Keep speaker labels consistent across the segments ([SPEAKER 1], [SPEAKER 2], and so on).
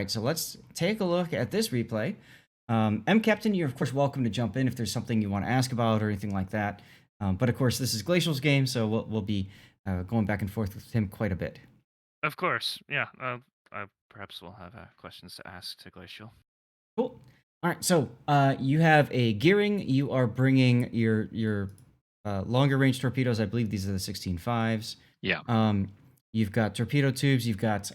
[SPEAKER 1] right, so let's take a look at this replay. M Captain, you're of course welcome to jump in if there's something you want to ask about or anything like that. But of course, this is Glacial's game, so we'll be going back and forth with him quite a bit.
[SPEAKER 2] Of course, yeah. I perhaps will have questions to ask to Glacial.
[SPEAKER 1] Cool. All right, so you have a gearing. You are bringing your longer range torpedoes. I believe these are the 16.5s.
[SPEAKER 3] Yeah.
[SPEAKER 1] You've got torpedo tubes. You've got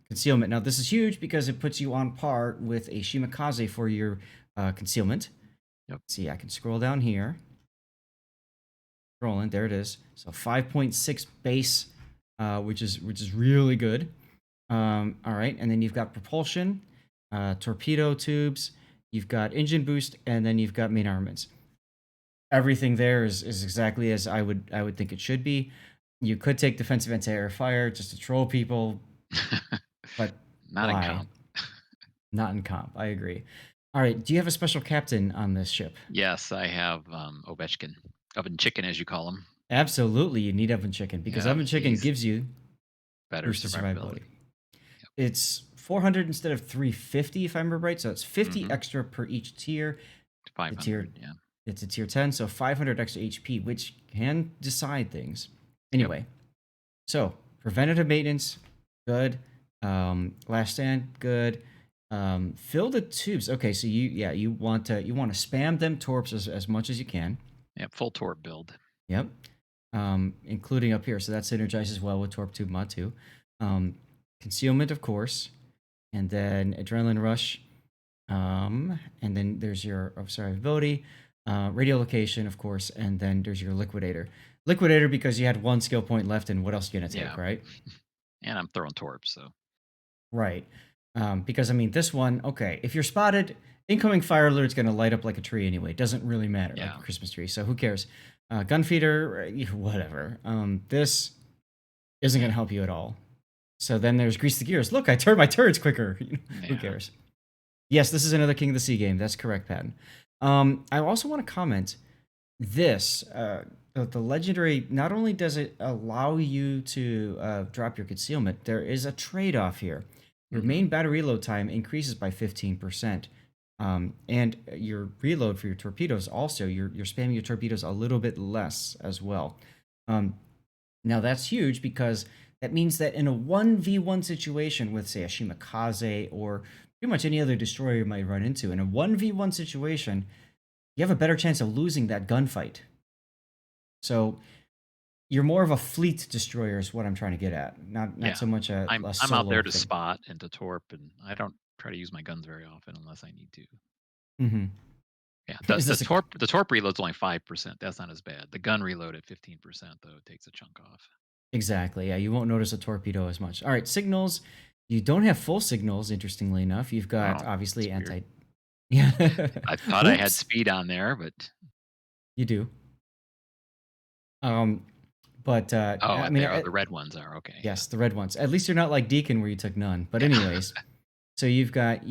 [SPEAKER 1] concealment. Now, this is huge because it puts you on par with a Shimakaze for your concealment.
[SPEAKER 3] Yep.
[SPEAKER 1] See, I can scroll down here. Scrolling, there it is. So 5.6 base, which is really good. All right, and then you've got propulsion, torpedo tubes, you've got engine boost, and then you've got main armaments. Everything there is exactly as I would think it should be. You could take defensive anti-air fire just to troll people, but
[SPEAKER 3] Not
[SPEAKER 1] why?
[SPEAKER 3] in comp.
[SPEAKER 1] Not in comp. I agree. All right. Do you have a special captain on this ship?
[SPEAKER 3] Yes, I have Ovechkin, oven chicken as you call him.
[SPEAKER 1] Absolutely, you need oven chicken because
[SPEAKER 3] Yeah,
[SPEAKER 1] oven chicken
[SPEAKER 3] he's
[SPEAKER 1] gives you
[SPEAKER 3] better
[SPEAKER 1] boosted survivability.
[SPEAKER 3] Yep.
[SPEAKER 1] It's 400 instead of 350, if I remember right. So it's 50 extra per each tier.
[SPEAKER 3] 500, yeah.
[SPEAKER 1] It's a tier 10, so 500 extra HP, which can decide things. Anyway, so preventative maintenance, good. Last stand, good. Fill the tubes. Okay, so you want to spam them torps as much as you can.
[SPEAKER 3] Yeah, full torp build.
[SPEAKER 1] Yep. Including up here. So that synergizes well with Torp Tube Mod 2. Concealment, of course. And then Adrenaline Rush. And then there's your survivability. Radio Location, of course. And then there's your Liquidator. Liquidator because you had one skill point left, and what else are you going to take, right?
[SPEAKER 3] And I'm throwing torps, so.
[SPEAKER 1] Right. Because, I mean, this one, okay, if you're spotted, incoming fire alert's going to light up like a tree anyway. It doesn't really matter, like a Christmas tree. So who cares? Gun feeder, whatever. This isn't going to help you at all. So then there's Grease the Gears. Look, I turned my turrets quicker. Who cares? Yes, this is another King of the Sea game. That's correct, Patton. I also want to comment this. The legendary, not only does it allow you to drop your concealment, there is a trade-off here. Your main battery reload time increases by 15%. And your reload for your torpedoes also, you're spamming your torpedoes a little bit less as well. Now that's huge because that means that in a 1v1 situation with, say, a Shimakaze or pretty much any other destroyer you might run into, in a 1v1 situation, you have a better chance of losing that gunfight. So you're more of a fleet destroyer is what I'm trying to get at. Not so much a
[SPEAKER 3] I'm
[SPEAKER 1] solo
[SPEAKER 3] out there to
[SPEAKER 1] thing.
[SPEAKER 3] spot and to torp, and I don't try to use my guns very often unless I need to.
[SPEAKER 1] Mm-hmm.
[SPEAKER 3] Yeah, the torp reload's only 5%. That's not as bad. The gun reload at 15%, though, it takes a chunk off.
[SPEAKER 1] Exactly. Yeah, you won't notice a torpedo as much. All right, signals. You don't have full signals, interestingly enough. You've got obviously anti.
[SPEAKER 3] Yeah. I thought I had speed on there, but
[SPEAKER 1] you do. But
[SPEAKER 3] I mean, the red ones are okay.
[SPEAKER 1] Yes, the red ones. At least you're not like Deacon where you took none. But anyways, so you've got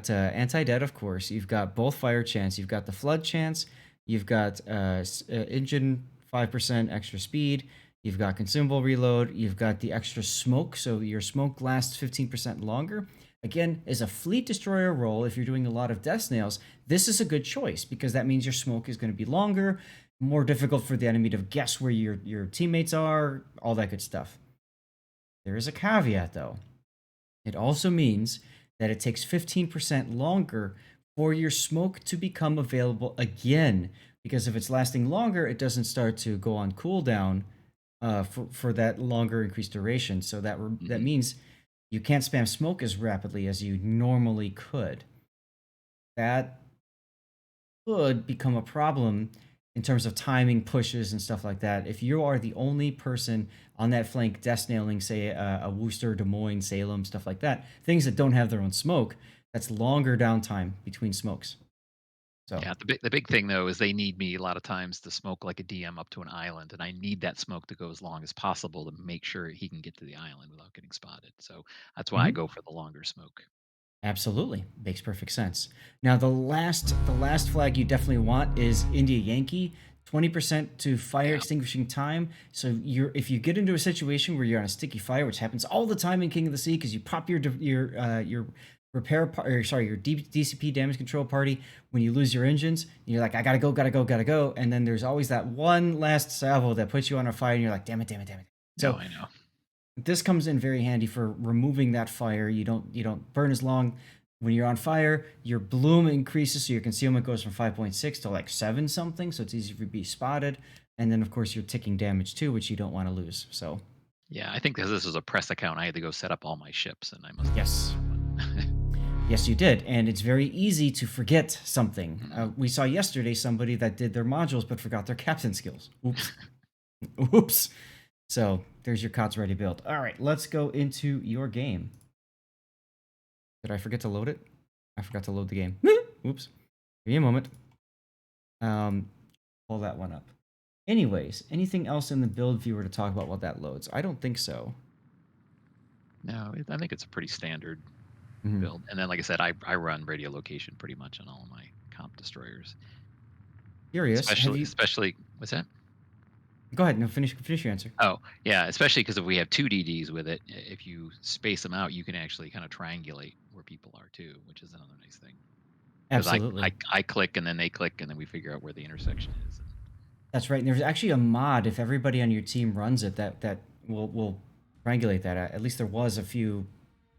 [SPEAKER 1] anti-dead, of course. You've got both fire chance. You've got the flood chance. You've got engine 5% extra speed. You've got consumable reload. You've got the extra smoke, so your smoke lasts 15% longer. Again, as a fleet destroyer role, if you're doing a lot of death snails, this is a good choice because that means your smoke is going to be longer, more difficult for the enemy to guess where your teammates are, all that good stuff. There is a caveat, though. It also means that it takes 15% longer for your smoke to become available again, because if it's lasting longer, it doesn't start to go on cooldown for that longer increased duration. So that means you can't spam smoke as rapidly as you normally could. That could become a problem in terms of timing pushes and stuff like that. If you are the only person on that flank death snailing, say, a Worcester, Des Moines, Salem, stuff like that, things that don't have their own smoke, that's longer downtime between smokes. So
[SPEAKER 3] yeah, the big thing, though, is they need me a lot of times to smoke like a DM up to an island, and I need that smoke to go as long as possible to make sure he can get to the island without getting spotted. So that's why I go for the longer smoke.
[SPEAKER 1] Absolutely. Makes perfect sense. Now, the last flag you definitely want is India Yankee. 20% to fire
[SPEAKER 3] Yeah.
[SPEAKER 1] extinguishing time. So if you get into a situation where you're on a sticky fire, which happens all the time in King of the Sea, because you pop your your DCP damage control party when you lose your engines, and you're like, I gotta go, gotta go, gotta go, and then there's always that one last salvo that puts you on a fire, and you're like, damn it, damn it, damn it.
[SPEAKER 3] No,
[SPEAKER 1] So
[SPEAKER 3] I know.
[SPEAKER 1] this comes in very handy for removing that fire. You don't burn as long when you're on fire. Your bloom increases, so your concealment goes from 5.6 to like 7 something, so it's easy to be spotted. And then of course you're ticking damage too, which you don't want to lose. So
[SPEAKER 3] Yeah, I think because this was a press account, I had to go set up all my ships, and I must have
[SPEAKER 1] yes.
[SPEAKER 3] missed that one.
[SPEAKER 1] Yes, you did, and it's very easy to forget something.
[SPEAKER 3] Mhm.
[SPEAKER 1] We saw yesterday somebody that did their modules but forgot their captain skills. Oops. Oops. So there's your KOTS ready build. All right, let's go into your game. Did I forget to load it? I forgot to load the game. Oops. Give me a moment. Pull that one up. Anyways, anything else in the build viewer to talk about while that loads? I don't think so.
[SPEAKER 3] No, I think it's a pretty standard
[SPEAKER 1] Mhm.
[SPEAKER 3] build. And then, like I said, I run radio location pretty much on all of my comp destroyers.
[SPEAKER 1] Curious.
[SPEAKER 3] Especially, what's that?
[SPEAKER 1] Go ahead. No, finish your answer.
[SPEAKER 3] Oh, yeah, especially because if we have 2 DDs with it, if you space them out, you can actually kind of triangulate where people are too, which is another nice thing. Because
[SPEAKER 1] Absolutely.
[SPEAKER 3] I click and then they click and then we figure out where the intersection is.
[SPEAKER 1] That's right. And there's actually a mod if everybody on your team runs it that will triangulate that. At least there was a few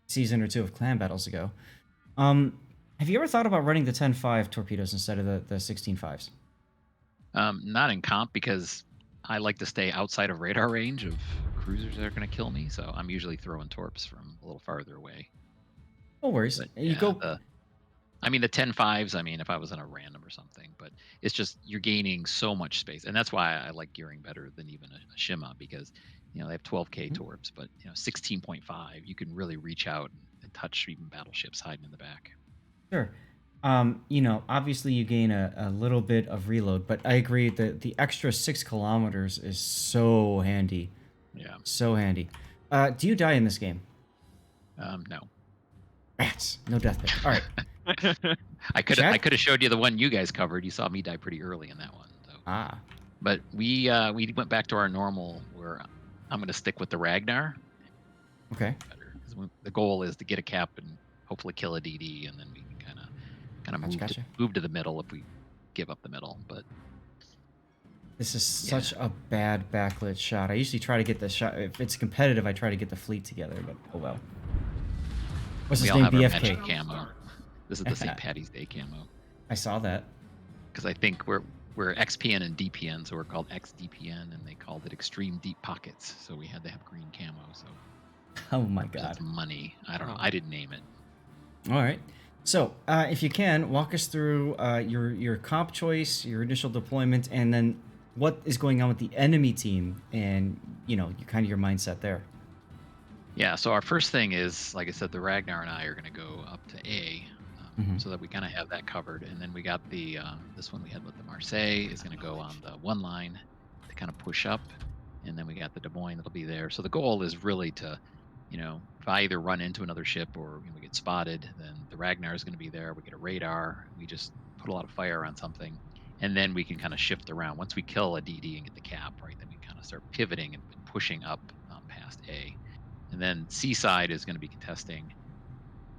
[SPEAKER 1] season or two of clan battles ago. Have you ever thought about running the 10.5 torpedoes instead of the 16.5s?
[SPEAKER 3] Not in comp because I like to stay outside of radar range of cruisers that are going to kill me. So I'm usually throwing torps from a little farther away.
[SPEAKER 1] No worries.
[SPEAKER 3] But
[SPEAKER 1] You
[SPEAKER 3] yeah,
[SPEAKER 1] go.
[SPEAKER 3] the 10.5s, if I was in a random or something, but it's just you're gaining so much space. And that's why I like gearing better than even a Shima because, they have 12K torps, but, 16.5, you can really reach out and touch even battleships hiding in the back.
[SPEAKER 1] Sure. Obviously you gain a little bit of reload, but I agree that the extra 6 kilometers is so handy.
[SPEAKER 3] Yeah.
[SPEAKER 1] So handy. Do you die in this game?
[SPEAKER 3] No.
[SPEAKER 1] Rats. No death pit. All right.
[SPEAKER 3] I could
[SPEAKER 1] Chad?
[SPEAKER 3] have showed you the one you guys covered. You saw me die pretty early in that one. So.
[SPEAKER 1] Ah.
[SPEAKER 3] But we went back to our normal where I'm going to stick with the Ragnar.
[SPEAKER 1] Okay.
[SPEAKER 3] Better, 'cause the goal is to get a cap and hopefully kill a DD, and then we can kind of move to the middle if we give up the middle. But
[SPEAKER 1] this is such a bad backlit shot. I usually try to get the shot. If it's competitive, I try to get the fleet together, but oh well. What's his name? BFK.
[SPEAKER 3] Camo. This is the St. Patty's Day camo.
[SPEAKER 1] I saw that.
[SPEAKER 3] Because I think we're XPN and DPN, so we're called XDPN, and they called it Extreme Deep Pockets. So we had to have green camo. So
[SPEAKER 1] oh my god,
[SPEAKER 3] that's money. I don't know. I didn't name it.
[SPEAKER 1] All right. So if you can walk us through your comp choice, your initial deployment, and then what is going on with the enemy team, and kind of your mindset there.
[SPEAKER 3] Yeah. So our first thing is, like I said, the Ragnar and I are going to go up to A. So that we kind of have that covered, and then we got the this one we had with the Marseille is going to go on the one line to kind of push up, and then we got the Des Moines that'll be there. So the goal is really to, if I either run into another ship or we get spotted, then the Ragnar is going to be there. We get a radar. We just put a lot of fire on something, and then we can kind of shift around. Once we kill a DD and get the cap, right, then we kind of start pivoting and pushing up past A, and then C side is going to be contesting,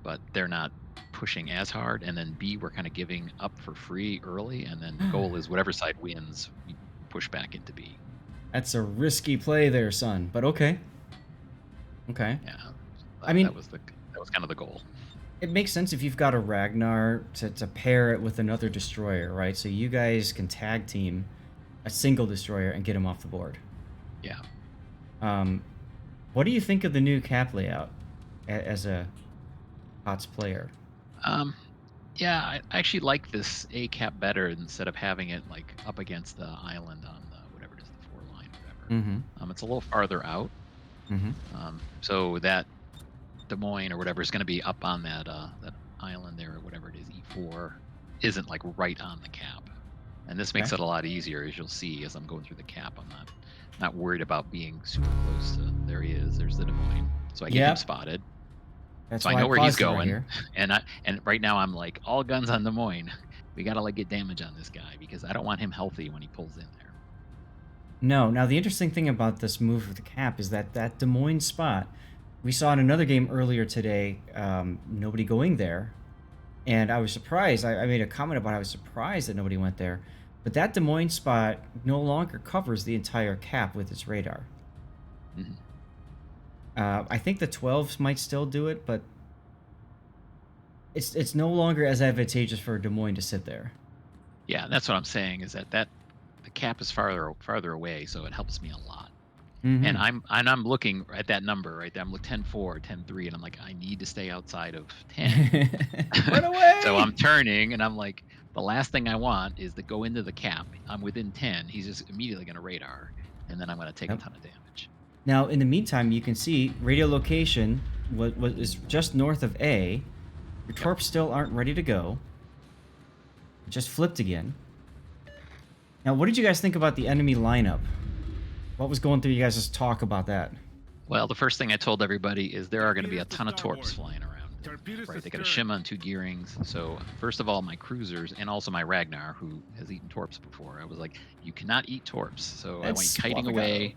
[SPEAKER 3] but they're not pushing as hard, and then B, we're kind of giving up for free early, and then the goal is whatever side wins, we push back into B.
[SPEAKER 1] That's a risky play there, son, but okay. Yeah,
[SPEAKER 3] that was kind of the goal.
[SPEAKER 1] It makes sense if you've got a Ragnar to pair it with another destroyer, right? So you guys can tag team a single destroyer and get him off the board.
[SPEAKER 3] Yeah.
[SPEAKER 1] What do you think of the new cap layout as a KOTS player?
[SPEAKER 3] Yeah, I actually like this A cap better instead of having it like up against the island on the whatever it is, the 4 line, whatever. It's a little farther out. So that Des Moines or whatever is going to be up on that that island there or whatever it is, E4, isn't like right on the cap, and this makes it a lot easier, as you'll see as I'm going through the cap. I'm not worried about being super close to. There he is. There's the Des Moines, so I get him spotted.
[SPEAKER 1] That's
[SPEAKER 3] so I know where he's going, and right now I'm like all guns on Des Moines, we gotta like get damage on this guy because I don't want him healthy when he pulls in there.
[SPEAKER 1] No. Now, the interesting thing about this move with the cap is that that Des Moines spot, we saw in another game earlier today, nobody going there. And I was surprised. I made a comment about I was surprised that nobody went there. But that Des Moines spot no longer covers the entire cap with its radar.
[SPEAKER 3] Mhm.
[SPEAKER 1] I think the 12s might still do it, but it's no longer as advantageous for Des Moines to sit there.
[SPEAKER 3] Yeah, that's what I'm saying. Is that the cap is farther away, so it helps me a lot. And I'm looking at that number right there. I'm looking 10-4, 10-3, and I'm like, I need to stay outside of 10.
[SPEAKER 1] Run away!
[SPEAKER 3] So I'm turning, and I'm like, the last thing I want is to go into the cap. I'm within 10. He's just immediately going to radar, and then I'm going to take a ton of damage.
[SPEAKER 1] Now, in the meantime, you can see radio location is just north of A. Your Torps still aren't ready to go. It just flipped again. Now, what did you guys think about the enemy lineup? What was going through you guys' talk about that?
[SPEAKER 3] Well, the first thing I told everybody is there are going to be a ton of Torps flying around. Right, they got a shim on 2 gearings. So first of all, my cruisers and also my Ragnar, who has eaten Torps before, I was like, you cannot eat Torps. So I went kiting away,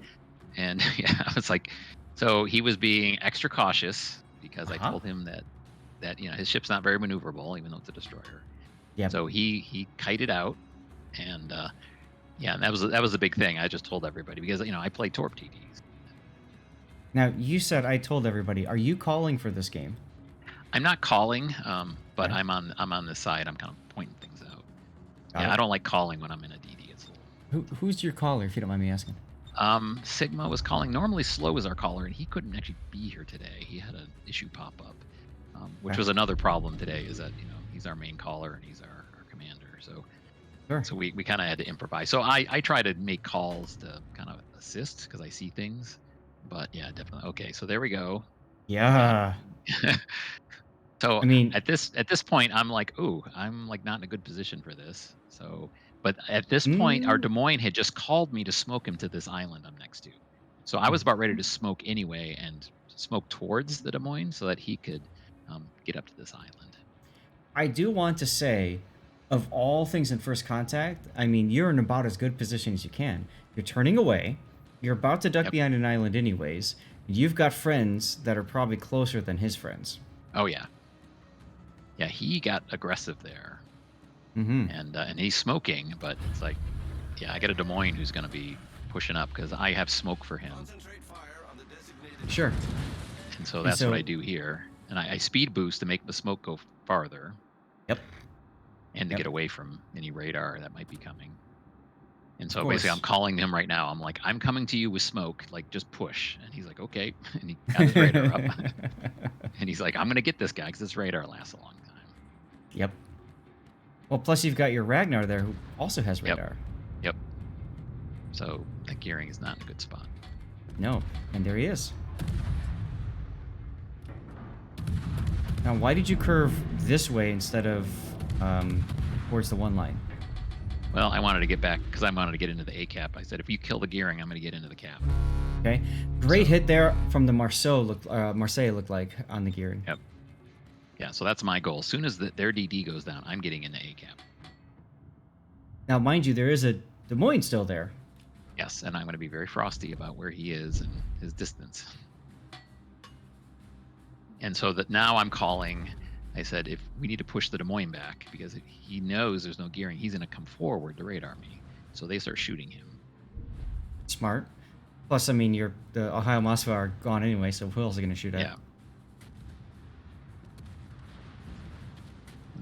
[SPEAKER 3] and yeah, I was like, so he was being extra cautious because I told him that his ship's not very maneuverable, even though it's a destroyer. Yeah. So he kited out, and yeah, and that was the big thing. I just told everybody because I play Torp TDs.
[SPEAKER 1] Now you said I told everybody. Are you calling for this game?
[SPEAKER 3] I'm not calling, but I'm on this side. I'm kind of pointing things out. I don't like calling when I'm in a DD. It's
[SPEAKER 1] who's your caller, if you don't mind me asking?
[SPEAKER 3] Sigma was calling. Normally, Slow is our caller, and he couldn't actually be here today. He had an issue pop up, which was another problem today. Is that he's our main caller and he's our commander. So we kind of had to improvise. So I try to make calls to kind of assist because I see things. But yeah, definitely. Okay, so there we go.
[SPEAKER 1] Yeah.
[SPEAKER 3] So I mean, at this point, I'm like, ooh, I'm like not in a good position for this. So, but at this point, our Des Moines had just called me to smoke him to this island I'm next to. So I was about ready to smoke anyway and smoke towards the Des Moines so that he could get up to this island.
[SPEAKER 1] I do want to say, of all things in first contact, I mean, you're in about as good position as you can. You're turning away. You're about to duck behind an island anyways. You've got friends that are probably closer than his friends.
[SPEAKER 3] Oh, yeah. Yeah, he got aggressive there. And he's smoking, but it's like, yeah, I got a Des Moines who's going to be pushing up because I have smoke for him.
[SPEAKER 1] Sure.
[SPEAKER 3] And so that's what I do here. And I speed boost to make the smoke go farther.
[SPEAKER 1] Yep.
[SPEAKER 3] And to get away from any radar that might be coming. And so basically I'm calling him right now. I'm like, I'm coming to you with smoke, like just push. And he's like, okay. And he got his radar up. And he's like, I'm going to get this guy because this radar lasts a long time.
[SPEAKER 1] Yep. Well, plus you've got your Ragnar there who also has radar.
[SPEAKER 3] Yep. So that gearing is not in a good spot.
[SPEAKER 1] No. And there he is. Now, why did you curve this way instead of towards the 1 line?
[SPEAKER 3] Well, I wanted to get back because I wanted to get into the A cap. I said, if you kill the gearing, I'm going to get into the cap.
[SPEAKER 1] Okay. Great hit there from the Marseille looked like on the gearing.
[SPEAKER 3] Yep. Yeah, so that's my goal. As soon as their DD goes down, I'm getting into A cap.
[SPEAKER 1] Now, mind you, there is a Des Moines still there.
[SPEAKER 3] Yes, and I'm going to be very frosty about where he is and his distance. And so that now I'm calling. I said, if we need to push the Des Moines back because he knows there's no gearing, he's going to come forward to radar me. So they start shooting him.
[SPEAKER 1] Smart. Plus, I mean, the Ohio Moskva are gone anyway, so who else are going to shoot at?
[SPEAKER 3] Yeah.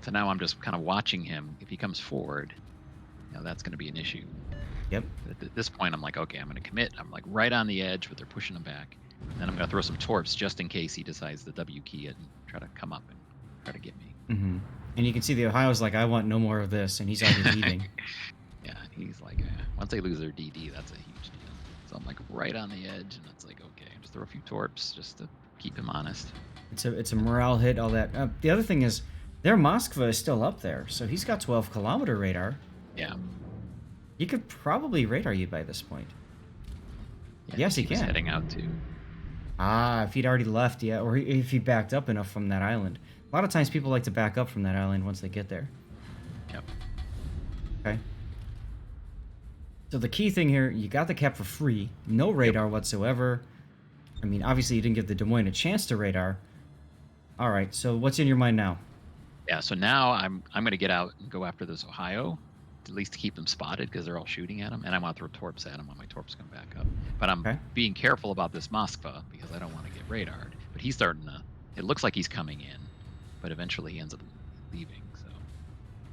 [SPEAKER 3] So now I'm just kind of watching him. If he comes forward, that's going to be an issue.
[SPEAKER 1] Yep.
[SPEAKER 3] At this point, I'm like, okay, I'm going to commit. I'm like right on the edge, but they're pushing him back. And then I'm going to throw some Torps just in case he decides to W key it and try to come up and try to get me.
[SPEAKER 1] And you can see the Ohio's like, I want no more of this, and he's already leaving.
[SPEAKER 3] Yeah, he's like, once they lose their DD, that's a huge deal. So I'm like right on the edge, and it's like, okay, just throw a few Torps just to keep him honest.
[SPEAKER 1] It's a morale hit, all that. The other thing is, their Moskva is still up there, so he's got 12-kilometer radar.
[SPEAKER 3] Yeah.
[SPEAKER 1] He could probably radar you by this point.
[SPEAKER 3] Yeah,
[SPEAKER 1] yes, he
[SPEAKER 3] was
[SPEAKER 1] can.
[SPEAKER 3] Heading out to.
[SPEAKER 1] If he'd already left, yeah, or if he backed up enough from that island. A lot of times people like to back up from that island once they get there.
[SPEAKER 3] Yep.
[SPEAKER 1] Okay. So the key thing here, you got the cap for free, no radar whatsoever. I mean, obviously you didn't give the Des Moines a chance to radar. All right, so what's in your mind now?
[SPEAKER 3] Yeah. So now I'm going to get out and go after this Ohio, at least to keep them spotted because they're all shooting at him, and I want to throw torps at him when my torps come back up. But I'm
[SPEAKER 1] Okay.
[SPEAKER 3] being careful about this Moskva because I don't want to get radared. But he's starting to. It looks like he's coming in, but eventually he ends up leaving. So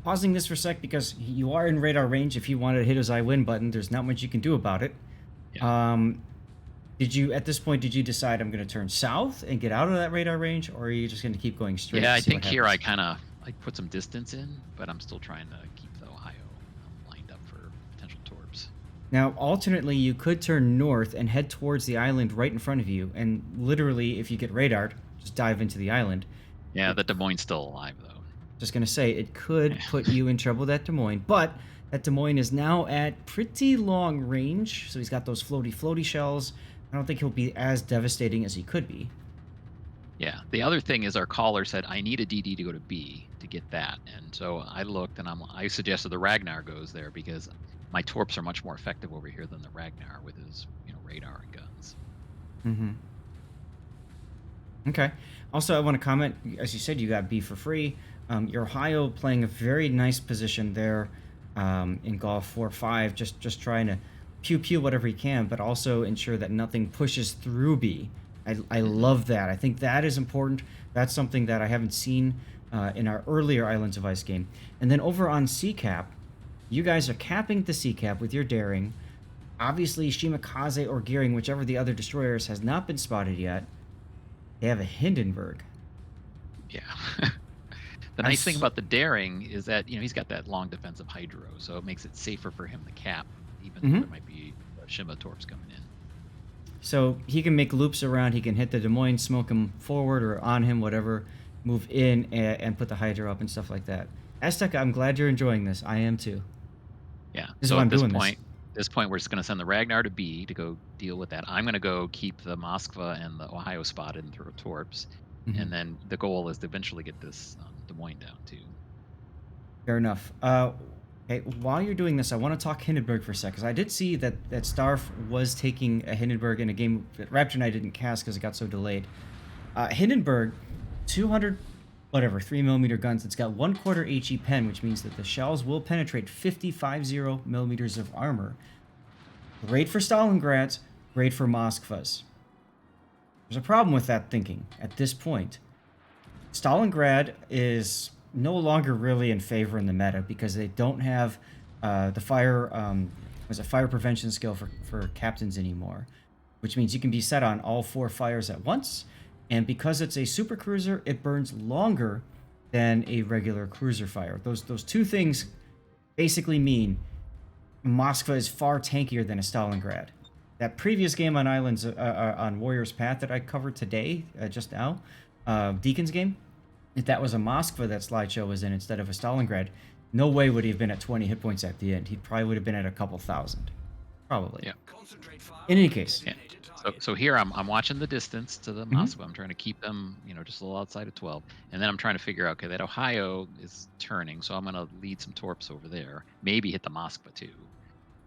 [SPEAKER 1] Pausing this for a sec because you are in radar range. If you wanted to hit his I win button, there's not much you can do about it.
[SPEAKER 3] yeah.
[SPEAKER 1] Did you, at this point, did you decide I'm going to turn south and get out of that radar range, or are you just going to keep going straight?
[SPEAKER 3] Yeah,
[SPEAKER 1] to
[SPEAKER 3] I
[SPEAKER 1] see what
[SPEAKER 3] think here I
[SPEAKER 1] happens?
[SPEAKER 3] put some distance in, but I'm still trying to keep the Ohio lined up for potential torps.
[SPEAKER 1] Now, alternately, you could turn north and head towards the island right in front of you, and literally, if you get radared, just dive into the island.
[SPEAKER 3] Yeah, the Des Moines still alive though.
[SPEAKER 1] Just going to say, it could
[SPEAKER 3] Yeah.
[SPEAKER 1] put you in trouble with that Des Moines, but that Des Moines is now at pretty long range, so he's got those floaty shells. I don't think he'll be as devastating as he could be.
[SPEAKER 3] Yeah. The other thing is our caller said I need a DD to go to B to get that, and so I looked and I suggested the Ragnar goes there because my torps are much more effective over here than the Ragnar with his radar and guns.
[SPEAKER 1] Mm-hmm. Okay. Also, I want to comment, as you said, you got B for free. Your Ohio playing a very nice position there in Golf 4-5, just trying to pew whatever he can, but also ensure that nothing pushes through B. I love that. I think that is important. That's something that I haven't seen in our earlier Islands of Ice game. And then over on C cap, you guys are capping the C cap with your daring. Obviously, Shimakaze or Gearing, whichever the other destroyers, has not been spotted yet. They have a Hindenburg.
[SPEAKER 3] Yeah. The nice thing about the daring is that he's got that long defensive hydro, so it makes it safer for him to cap, even though there might be Shima torps coming in.
[SPEAKER 1] So he can make loops around. He can hit the Des Moines, smoke him forward or on him, whatever. Move in and put the hydro up and stuff like that. Aztec, I'm glad you're enjoying this. I am too.
[SPEAKER 3] Yeah.
[SPEAKER 1] This is
[SPEAKER 3] So
[SPEAKER 1] why I'm
[SPEAKER 3] at this
[SPEAKER 1] doing
[SPEAKER 3] point, we're just going to send the Ragnar to B to go deal with that. I'm going to go keep the Moskva and the Ohio spotted and throw torps, and then the goal is to eventually get this Des Moines down too.
[SPEAKER 1] Fair enough. Okay, while you're doing this, I want to talk Hindenburg for a sec, because I did see that Starf was taking a Hindenburg in a game that Raptor and I didn't cast because it got so delayed. Hindenburg, 200, 3mm guns. It's got 1/4 HE pen, which means that the shells will penetrate 50 millimeters of armor. Great for Stalingrads, great for Moskvas. There's a problem with that thinking at this point. Stalingrad is no longer really in favor in the meta because they don't have the fire prevention skill for captains anymore, which means you can be set on all 4 fires at once, and because it's a super cruiser, it burns longer than a regular cruiser fire. Those 2 things basically mean Moskva is far tankier than a Stalingrad. That previous game on Islands on Warrior's Path that I covered today, just now, Deacon's game, if that was a Moskva that slideshow was in instead of a Stalingrad, no way would he have been at 20 hit points at the end. He probably would have been at a couple thousand. Probably.
[SPEAKER 3] Yeah.
[SPEAKER 1] In any case.
[SPEAKER 3] Yeah. So here I'm watching the distance to the Moskva. I'm trying to keep them, just a little outside of 12. And then I'm trying to figure out, okay, that Ohio is turning, so I'm going to lead some torps over there. Maybe hit the Moskva too.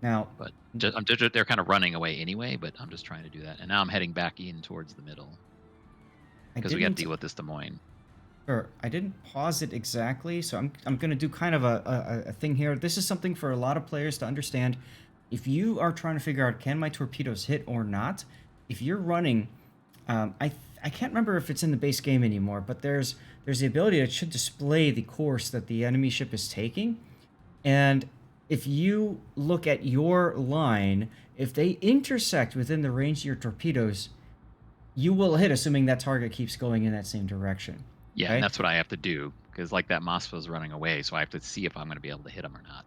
[SPEAKER 1] Now,
[SPEAKER 3] But they're kind of running away anyway, but I'm just trying to do that. And now I'm heading back in towards the middle because we got to deal with this Des Moines.
[SPEAKER 1] Sure, I didn't pause it exactly, so I'm going to do kind of a thing here. This is something for a lot of players to understand. If you are trying to figure out, can my torpedoes hit or not, if you're running, I can't remember if it's in the base game anymore, but there's the ability that should display the course that the enemy ship is taking, and if you look at your line, if they intersect within the range of your torpedoes, you will hit, assuming that target keeps going in that same direction.
[SPEAKER 3] Yeah,
[SPEAKER 1] Okay?
[SPEAKER 3] and that's what I have to do because that Moskva is running away, so I have to see if I'm going to be able to hit him or not.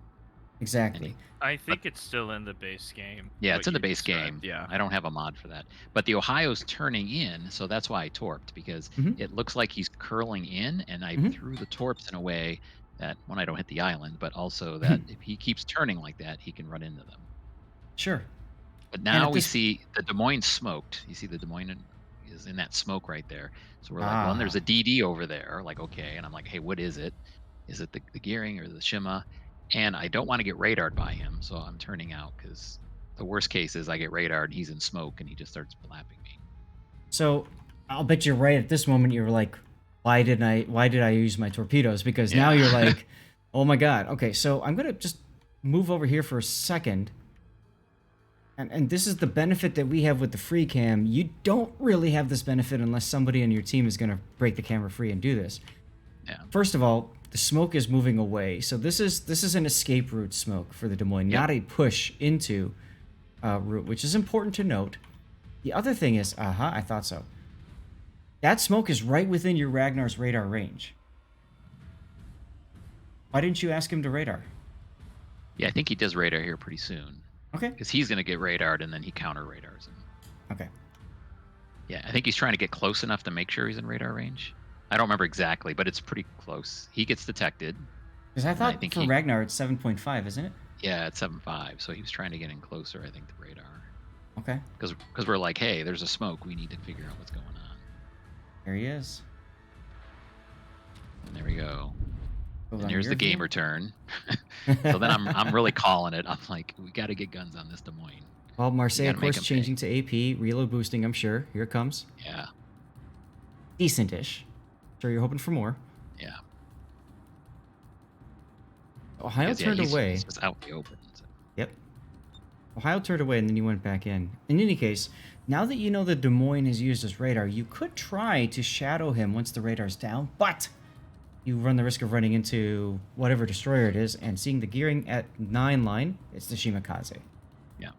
[SPEAKER 1] Exactly.
[SPEAKER 2] I think it's still in the base game.
[SPEAKER 3] Yeah,
[SPEAKER 2] what
[SPEAKER 3] it's in the
[SPEAKER 2] you
[SPEAKER 3] base
[SPEAKER 2] described,
[SPEAKER 3] game.
[SPEAKER 2] Yeah.
[SPEAKER 3] I don't have a mod for that. But the Ohio's turning in, so that's why I torped, because it looks like he's curling in, and I threw the torps in a way that, when I don't hit the island, but also that if he keeps turning like that, he can run into them.
[SPEAKER 1] Sure.
[SPEAKER 3] But now we see the Des Moines smoked. You see the Des Moines is in that smoke right there. So we're like, well, there's a DD over there. Like, okay. And I'm like, hey, what is it? Is it the gearing or the shima? And I don't want to get radared by him, so I'm turning out because the worst case is I get radared, he's in smoke, and he just starts blapping me.
[SPEAKER 1] So I'll bet you're right at this moment. You're like, why did I use my torpedoes? Because now
[SPEAKER 3] Yeah.
[SPEAKER 1] you're like, oh my god. Okay, so I'm gonna just move over here for a second. And this is the benefit that we have with the free cam. You don't really have this benefit unless somebody on your team is gonna break the camera free and do this.
[SPEAKER 3] Yeah.
[SPEAKER 1] First of all, the smoke is moving away, so this is an escape route smoke for the Des Moines,
[SPEAKER 3] Yep.
[SPEAKER 1] not a push into route, which is important to note. The other thing is, I thought so. That smoke is right within your Ragnar's radar range. Why didn't you ask him to radar?
[SPEAKER 3] Yeah, I think he does radar here pretty soon.
[SPEAKER 1] Okay.
[SPEAKER 3] Because he's going to get radared and then he counter radars him.
[SPEAKER 1] Okay.
[SPEAKER 3] Yeah, I think he's trying to get close enough to make sure he's in radar range. I don't remember exactly, but it's pretty close. He gets detected.
[SPEAKER 1] Because I
[SPEAKER 3] and
[SPEAKER 1] thought
[SPEAKER 3] think
[SPEAKER 1] for Ragnar it's 7.5, isn't it?
[SPEAKER 3] Yeah, it's 7.5. So he was trying to get in closer, I think, to radar.
[SPEAKER 1] Okay.
[SPEAKER 3] Because we're like, hey, there's a smoke. We need to figure out what's going on.
[SPEAKER 1] There he is.
[SPEAKER 3] And there we go.
[SPEAKER 1] Goes
[SPEAKER 3] And
[SPEAKER 1] on
[SPEAKER 3] here's
[SPEAKER 1] your
[SPEAKER 3] the
[SPEAKER 1] view.
[SPEAKER 3] gamer turn. So then I'm really calling it. I'm like, we got to get guns on this Des Moines.
[SPEAKER 1] Well, Marseille, of
[SPEAKER 3] gotta make
[SPEAKER 1] course,
[SPEAKER 3] him
[SPEAKER 1] changing to AP, reload boosting, I'm sure. Here it comes.
[SPEAKER 3] Yeah,
[SPEAKER 1] Decent-ish. Sure, you're hoping for more.
[SPEAKER 3] yeah.
[SPEAKER 1] Ohio
[SPEAKER 3] Because,
[SPEAKER 1] turned away.
[SPEAKER 3] He's just out in the open. So.
[SPEAKER 1] Yep. Ohio turned away, and then you went back in. In any case, now that you know that Des Moines has used his radar, you could try to shadow him once the radar's down, but you run the risk of running into whatever destroyer it is, and seeing the gearing at 9 line, it's the Shimakaze.
[SPEAKER 3] Yeah.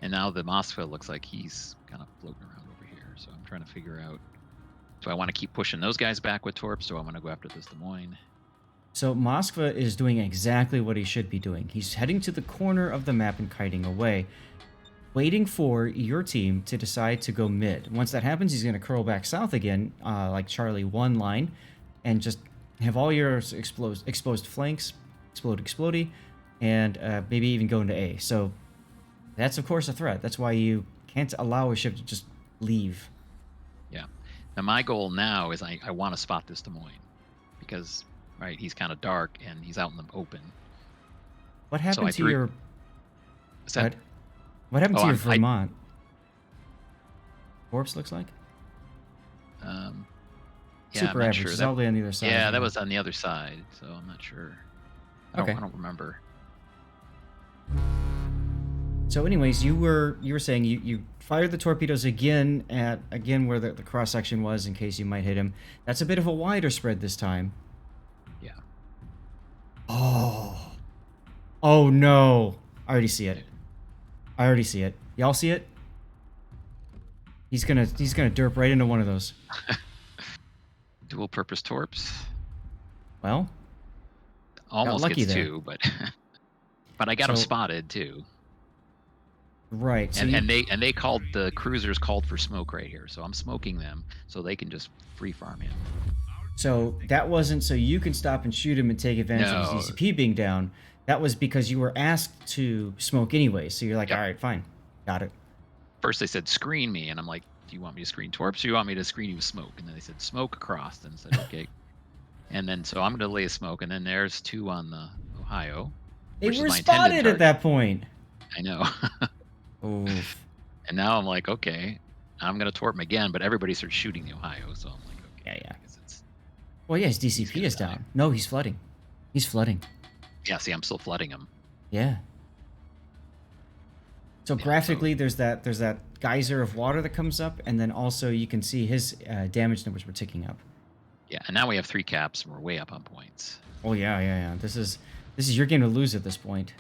[SPEAKER 3] And now the Moskva looks like he's kind of floating around over here. So I'm trying to figure out, do I want to keep pushing those guys back with Torps? Do I want to go after this Des Moines?
[SPEAKER 1] So Moskva is doing exactly what he should be doing. He's heading to the corner of the map and kiting away, waiting for your team to decide to go mid. Once that happens, he's going to curl back south again, like Charlie 1 line, and just have all your exposed flanks, explodey, and maybe even go into A. So that's, of course, a threat. That's why you can't allow a ship to just leave.
[SPEAKER 3] Yeah. Now my goal now is I want to spot this Des Moines because, right, he's kind of dark and he's out in the open.
[SPEAKER 1] What happened to
[SPEAKER 3] threw-
[SPEAKER 1] your...
[SPEAKER 3] Is that,
[SPEAKER 1] What happened to your
[SPEAKER 3] I-
[SPEAKER 1] Vermont? Torps looks like?
[SPEAKER 3] yeah,
[SPEAKER 1] Super
[SPEAKER 3] I'm not
[SPEAKER 1] average.
[SPEAKER 3] sure.
[SPEAKER 1] It's all the way on the other side.
[SPEAKER 3] Yeah,
[SPEAKER 1] isn't
[SPEAKER 3] that
[SPEAKER 1] it?
[SPEAKER 3] was on the other side, so I'm not sure.
[SPEAKER 1] Okay.
[SPEAKER 3] I don't remember.
[SPEAKER 1] So, anyways, you were saying you fired the torpedoes again at where the cross section was in case you might hit him. That's a bit of a wider spread this time.
[SPEAKER 3] Yeah.
[SPEAKER 1] Oh. Oh no! I already see it. I already see it. Y'all see it? He's gonna derp right into one of those.
[SPEAKER 3] Dual purpose Torps.
[SPEAKER 1] Well,
[SPEAKER 3] Almost
[SPEAKER 1] lucky
[SPEAKER 3] gets
[SPEAKER 1] there.
[SPEAKER 3] 2, but but I got him
[SPEAKER 1] So-
[SPEAKER 3] spotted too.
[SPEAKER 1] right. So
[SPEAKER 3] And they called, the cruisers called for smoke right here, so I'm smoking them so they can just free farm him.
[SPEAKER 1] So that wasn't so you can stop and shoot him and take advantage of
[SPEAKER 3] No.
[SPEAKER 1] his DCP being down. That was because you were asked to smoke anyway. So you're like,
[SPEAKER 3] Yep.
[SPEAKER 1] all right, fine, got it.
[SPEAKER 3] First they said screen me, and I'm like, do you want me to screen Torps or do you want me to screen you with smoke? And then they said smoke across, and I said okay. And then so I'm gonna lay a smoke, and then there's 2 on the Ohio.
[SPEAKER 1] They
[SPEAKER 3] which is
[SPEAKER 1] were
[SPEAKER 3] my intended
[SPEAKER 1] spotted at
[SPEAKER 3] target.
[SPEAKER 1] that point.
[SPEAKER 3] I know.
[SPEAKER 1] Oof.
[SPEAKER 3] And now I'm like, okay, I'm gonna torp him again, but everybody starts shooting the Ohio, so I'm like, okay,
[SPEAKER 1] Yeah.
[SPEAKER 3] I guess it's,
[SPEAKER 1] Well, yeah, his DCP
[SPEAKER 3] gonna
[SPEAKER 1] is
[SPEAKER 3] die.
[SPEAKER 1] down. No, he's flooding. He's flooding.
[SPEAKER 3] yeah. See, I'm still flooding him.
[SPEAKER 1] Yeah. So
[SPEAKER 3] Yeah,
[SPEAKER 1] graphically, there's that geyser of water that comes up, and then also you can see his damage numbers were ticking up.
[SPEAKER 3] Yeah, and now we have 3 caps, and we're way up on points.
[SPEAKER 1] Oh yeah. This is your game to lose at this point.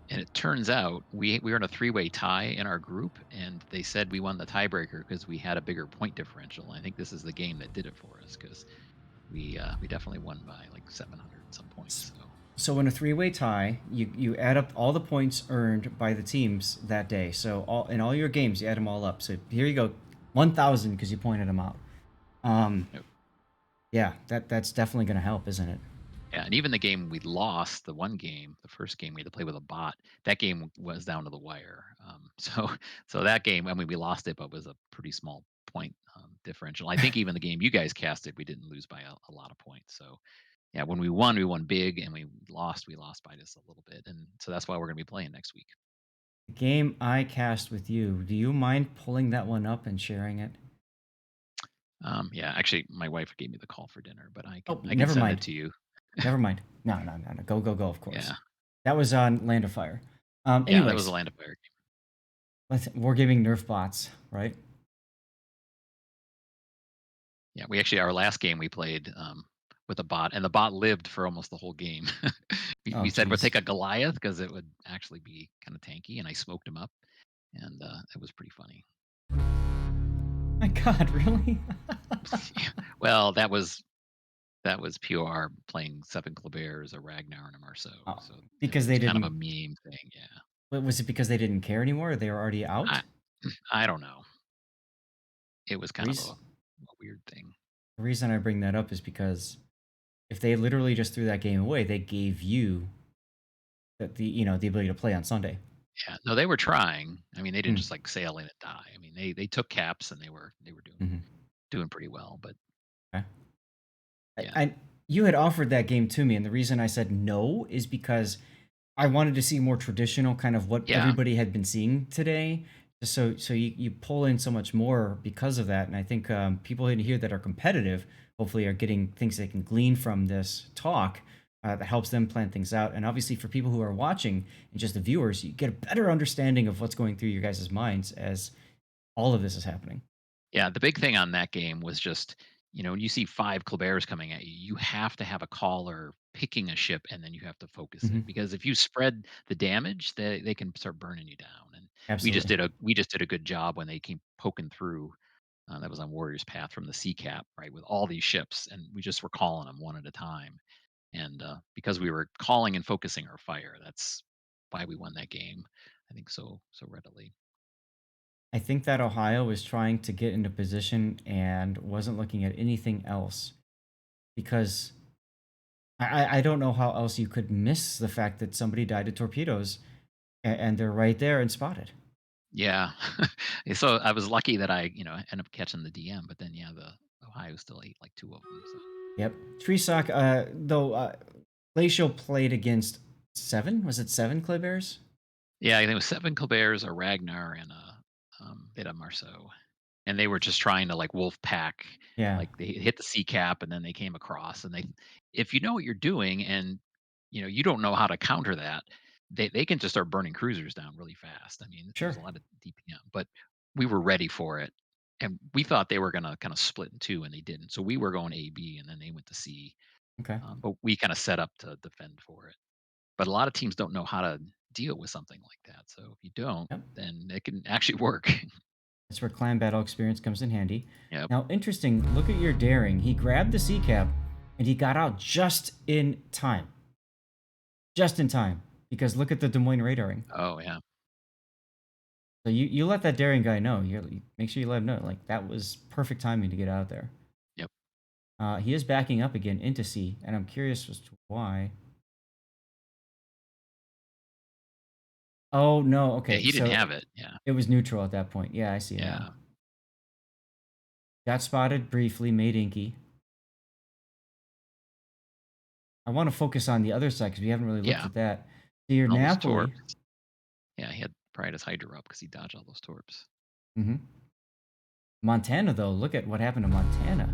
[SPEAKER 3] And it turns out we were in a 3-way tie in our group, and they said we won the tiebreaker because we had a bigger point differential. I think this is the game that did it for us because we definitely won by like 700 some points.
[SPEAKER 1] So in a 3-way tie, you add up all the points earned by the teams that day. So in all your games, you add them all up. So here you go, 1,000 because you pointed them out.
[SPEAKER 3] Yep.
[SPEAKER 1] Yeah, that's definitely going to help, isn't it?
[SPEAKER 3] Yeah, and even the game we lost, the first game we had to play with a bot. That game was down to the wire. So that game, I mean, we lost it, but it was a pretty small point differential. I think even the game you guys casted, we didn't lose by a lot of points. So yeah, when we won big, and we lost by just a little bit, and so that's why we're gonna be playing next week.
[SPEAKER 1] The game I cast with you, do you mind pulling that one up and sharing it?
[SPEAKER 3] Yeah, actually, my wife gave me the call for dinner, but
[SPEAKER 1] Oh,
[SPEAKER 3] I can
[SPEAKER 1] never
[SPEAKER 3] send it
[SPEAKER 1] mind.
[SPEAKER 3] to you.
[SPEAKER 1] Never mind. No, no, no, no. Go, go, go, of course.
[SPEAKER 3] Yeah,
[SPEAKER 1] That was on Land of Fire.
[SPEAKER 3] yeah, that was a
[SPEAKER 1] Anyways,
[SPEAKER 3] Land of Fire game.
[SPEAKER 1] we're giving Nerf bots, right?
[SPEAKER 3] Yeah, we actually our last game we played with a bot, and the bot lived for almost the whole game.
[SPEAKER 1] Oh,
[SPEAKER 3] We said we'll
[SPEAKER 1] jeez.
[SPEAKER 3] take a Goliath because it would actually be kind of tanky, and I smoked him up, and it was pretty funny.
[SPEAKER 1] My God, really?
[SPEAKER 3] Well, that was pure playing 7 Kleber's, a Ragnar, and a Marceau,
[SPEAKER 1] Oh,
[SPEAKER 3] so it
[SPEAKER 1] because
[SPEAKER 3] was
[SPEAKER 1] they
[SPEAKER 3] kind of a
[SPEAKER 1] didn't.
[SPEAKER 3] meme thing, yeah.
[SPEAKER 1] Was it because they didn't care anymore? They were already
[SPEAKER 3] I
[SPEAKER 1] out?
[SPEAKER 3] I don't know. It was kind of
[SPEAKER 1] Reason,
[SPEAKER 3] a weird thing.
[SPEAKER 1] the reason I bring that up is because if they literally just threw that game away, they gave you the ability to play on Sunday.
[SPEAKER 3] Yeah, no, they were trying. I mean, they didn't
[SPEAKER 1] Hmm.
[SPEAKER 3] just, like, sail in and die. I mean, they took caps, and they were
[SPEAKER 1] Hmm.
[SPEAKER 3] doing pretty well, but
[SPEAKER 1] Okay.
[SPEAKER 3] yeah.
[SPEAKER 1] You had offered that game to me, and the reason I said no is because I wanted to see more traditional, kind of what
[SPEAKER 3] Yeah.
[SPEAKER 1] everybody had been seeing today. Just so you pull in so much more because of that, and I think people in here that are competitive hopefully are getting things they can glean from this talk that helps them plan things out. And obviously, for people who are watching and just the viewers, you get a better understanding of what's going through your guys' minds as all of this is happening.
[SPEAKER 3] Yeah, the big thing on that game was just, when you see 5 Kleber's coming at you, you have to have a caller picking a ship, and then you have to focus it,
[SPEAKER 1] Hmm.
[SPEAKER 3] because if you spread the damage, they can start burning you down, and
[SPEAKER 1] Absolutely.
[SPEAKER 3] we just did a good job when they came poking through. That was on Warrior's Path from the sea cap, right, with all these ships, and we just were calling them one at a time. And because we were calling and focusing our fire, that's why we won that game. I think so readily.
[SPEAKER 1] I think that Ohio was trying to get into position and wasn't looking at anything else because I don't know how else you could miss the fact that somebody died to torpedoes and they're right there and spotted.
[SPEAKER 3] Yeah. So I was lucky that I, ended up catching the DM, but then yeah, the Ohio still ate like 2 of them. So
[SPEAKER 1] Yep. Treesock, though, Glacial played against seven. Was it seven Clay Bears?
[SPEAKER 3] yeah, I think it was 7 Colbert's, a Ragnar, and a they had a Marceau. And they were just trying to like wolf pack,
[SPEAKER 1] Yeah,
[SPEAKER 3] like they hit the sea cap, and then they came across, and if you know what you're doing, and you don't know how to counter that, they can just start burning cruisers down really fast. I mean, there's
[SPEAKER 1] sure.
[SPEAKER 3] a lot of DPM, but we were ready for it, and we thought they were gonna kind of split in two, and they didn't. So we were going A B, and then they went to C,
[SPEAKER 1] Okay.
[SPEAKER 3] but we kind of set up to defend for it. But a lot of teams don't know how to deal with something like that. So if you don't,
[SPEAKER 1] Yep.
[SPEAKER 3] then it can actually work.
[SPEAKER 1] That's where clan battle experience comes in handy.
[SPEAKER 3] Yep.
[SPEAKER 1] Now, interesting. Look at your daring. He grabbed the sea cap and he got out just in time. Just in time. Because look at the Des Moines radaring.
[SPEAKER 3] Oh yeah.
[SPEAKER 1] So you let that daring guy know. You make sure you let him know. Like that was perfect timing to get out there.
[SPEAKER 3] Yep.
[SPEAKER 1] He is backing up again into C, and I'm curious as to why. Oh no,
[SPEAKER 3] Yeah,
[SPEAKER 1] okay.
[SPEAKER 3] he didn't
[SPEAKER 1] So
[SPEAKER 3] have it. Yeah.
[SPEAKER 1] it was neutral at that point. Yeah, I see it now.
[SPEAKER 3] Yeah.
[SPEAKER 1] Got spotted briefly, made inky. I want to focus on the other side because we haven't really looked
[SPEAKER 3] Yeah.
[SPEAKER 1] at that. So your
[SPEAKER 3] All those
[SPEAKER 1] Napoli.
[SPEAKER 3] torps. Yeah, he had pried his Hydra up because he dodged all those torps.
[SPEAKER 1] Hmm. Montana, though, look at what happened to Montana.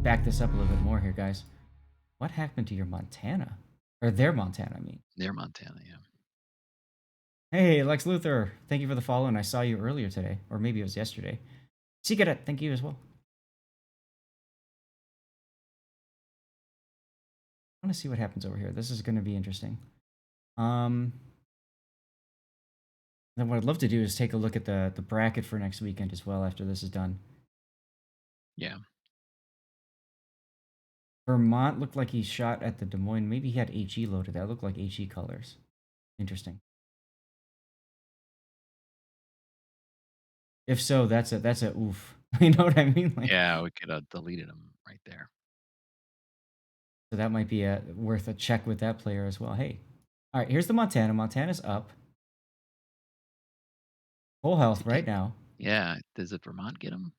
[SPEAKER 1] Back this up a little bit more here, guys. What happened to your Montana? Or their Montana, I mean.
[SPEAKER 3] Near Montana, yeah.
[SPEAKER 1] Hey, Lex Luthor, thank you for the follow, and I saw you earlier today, or maybe it was yesterday. Seagadet, thank you as well. I want to see what happens over here. This is going to be interesting. Then what I'd love to do is take a look at the bracket for next weekend as well after this is done.
[SPEAKER 3] Yeah.
[SPEAKER 1] Vermont looked like he shot at the Des Moines. Maybe he had HE loaded. That looked like HE colors. Interesting. If so, that's a oof. You know what I mean? Like,
[SPEAKER 3] Yeah, we could have deleted him right there.
[SPEAKER 1] so that might be worth a check with that player as well. Hey, all right, here's the Montana. Montana's up. Full
[SPEAKER 3] Does
[SPEAKER 1] health
[SPEAKER 3] he
[SPEAKER 1] right
[SPEAKER 3] get
[SPEAKER 1] now.
[SPEAKER 3] Yeah, does it Vermont get him?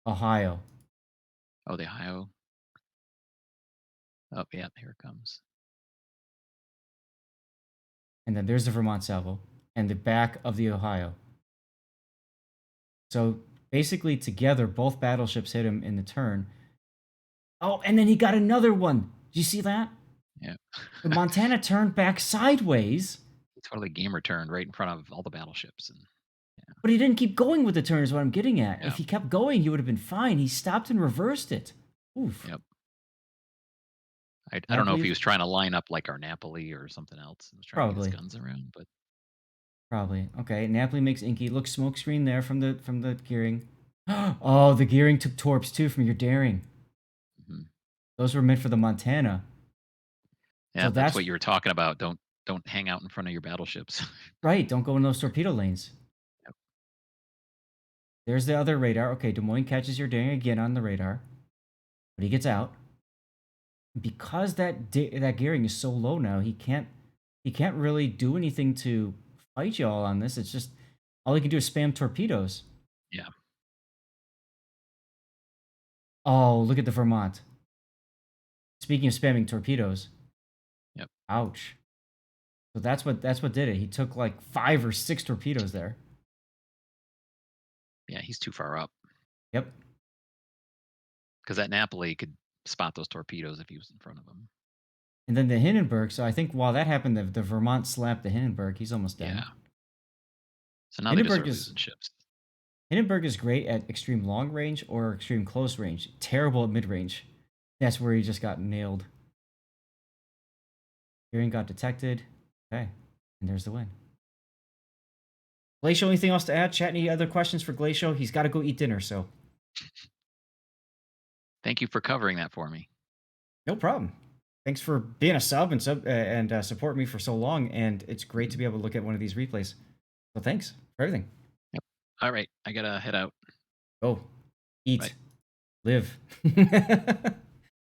[SPEAKER 1] Ohio.
[SPEAKER 3] Oh, the Ohio. Oh, yeah, here it comes.
[SPEAKER 1] And then there's the Vermont salvo and the back of the Ohio. So basically, together, both battleships hit him in the turn. Oh, and then he got another one. Did you see that?
[SPEAKER 3] Yeah.
[SPEAKER 1] The Montana turned back sideways.
[SPEAKER 3] He totally gamer turned right in front of all the battleships. And
[SPEAKER 1] But he didn't keep going with the turn, is what I'm getting at.
[SPEAKER 3] Yeah.
[SPEAKER 1] If he kept going, he would have been fine. He stopped and reversed it. Oof.
[SPEAKER 3] Yep. I don't know if
[SPEAKER 1] Napoli-
[SPEAKER 3] he was trying to line up like our Napoli or something else. He was trying to get
[SPEAKER 1] Probably.
[SPEAKER 3] his guns around, but
[SPEAKER 1] Probably. Okay, Napoli makes Inky. Look, smoke screen there from the gearing. Oh, the gearing took Torps too from your daring.
[SPEAKER 3] mhm.
[SPEAKER 1] Those were meant for the Montana.
[SPEAKER 3] Yeah,
[SPEAKER 1] So
[SPEAKER 3] that's
[SPEAKER 1] that's
[SPEAKER 3] what you were talking about. Don't hang out in front of your battleships.
[SPEAKER 1] right. Don't go in those torpedo lanes.
[SPEAKER 3] Yep.
[SPEAKER 1] There's the other radar. Okay, Des Moines catches your daring again on the radar, but he gets out because that gearing is so low now. He can't really do anything to fight y'all on this. It's just all he can do is spam torpedoes.
[SPEAKER 3] Yeah.
[SPEAKER 1] Oh, look at the Vermont. Speaking of spamming torpedoes.
[SPEAKER 3] Yep.
[SPEAKER 1] Ouch. So that's what did it. He took like 5 or 6 torpedoes there.
[SPEAKER 3] Yeah, he's too far up.
[SPEAKER 1] Yep.
[SPEAKER 3] Because that Napoli could spot those torpedoes if he was in front of them.
[SPEAKER 1] And then the Hindenburg. So I think while that happened, the Vermont slapped the Hindenburg. He's almost dead.
[SPEAKER 3] Yeah. So now they just
[SPEAKER 1] Hindenburg
[SPEAKER 3] start
[SPEAKER 1] is
[SPEAKER 3] losing ships.
[SPEAKER 1] Hindenburg is great at extreme long range or extreme close range. Terrible at mid range. That's where he just got nailed. Gearing got detected. Okay. And there's the win. Glacial, anything else to add? Chat, any other questions for Glacial? He's got to go eat dinner, so.
[SPEAKER 3] Thank you for covering that for me.
[SPEAKER 1] No problem. Thanks for being a sub and support me for so long. And it's great to be able to look at one of these replays. So thanks for everything.
[SPEAKER 3] Yep. All right. I got to head out.
[SPEAKER 1] Go. Eat.
[SPEAKER 3] Bye.
[SPEAKER 1] Live.